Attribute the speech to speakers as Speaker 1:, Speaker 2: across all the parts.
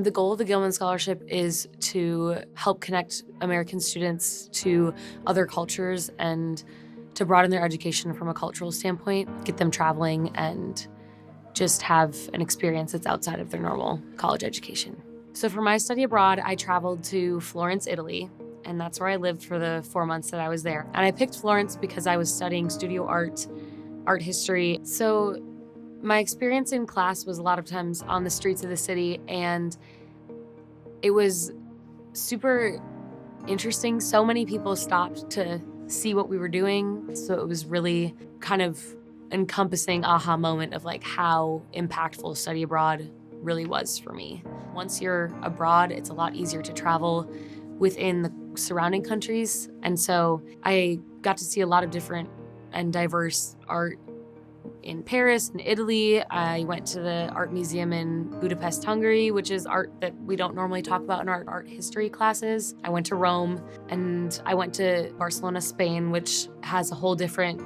Speaker 1: The goal of the Gilman Scholarship is to help connect American students to other cultures and to broaden their education from a cultural standpoint, get them traveling and just have an experience that's outside of their normal college education. So for my study abroad, I traveled to Florence, Italy, and that's where I lived for the 4 months that I was there. And I picked Florence because I was studying studio art history. So my experience in class was a lot of times on the streets of the city, and it was super interesting. So many people stopped to see what we were doing. So it was really kind of encompassing aha moment of like how impactful study abroad really was for me. Once you're abroad, it's a lot easier to travel within the surrounding countries. And so I got to see a lot of different and diverse art in Paris and Italy. I went to the art museum in Budapest, Hungary, which is art that we don't normally talk about in our art history classes. I went to Rome, and I went to Barcelona, Spain, which has a whole different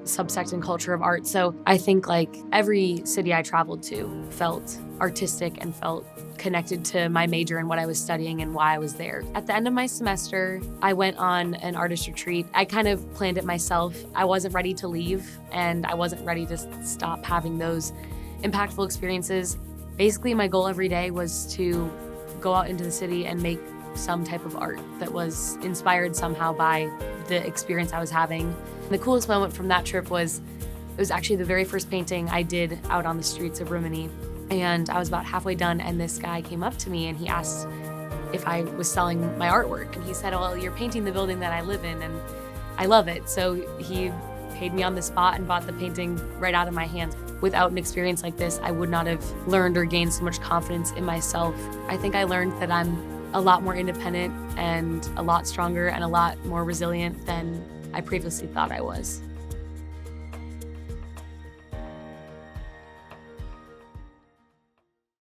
Speaker 1: subsect and culture of art. So I think like every city I traveled to felt artistic and felt connected to my major and what I was studying and why I was there. At the end of my semester, I went on an artist retreat. I kind of planned it myself. I wasn't ready to leave, and I wasn't ready to stop having those impactful experiences. Basically, my goal every day was to go out into the city and make some type of art that was inspired somehow by the experience I was having. The coolest moment from that trip was, it was actually the very first painting I did out on the streets of Rimini. And I was about halfway done, and this guy came up to me and he asked if I was selling my artwork. And he said, well, you're painting the building that I live in and I love it. So he paid me on the spot and bought the painting right out of my hands. Without an experience like this, I would not have learned or gained so much confidence in myself. I think I learned that I'm a lot more independent and a lot stronger and a lot more resilient than I previously thought I was.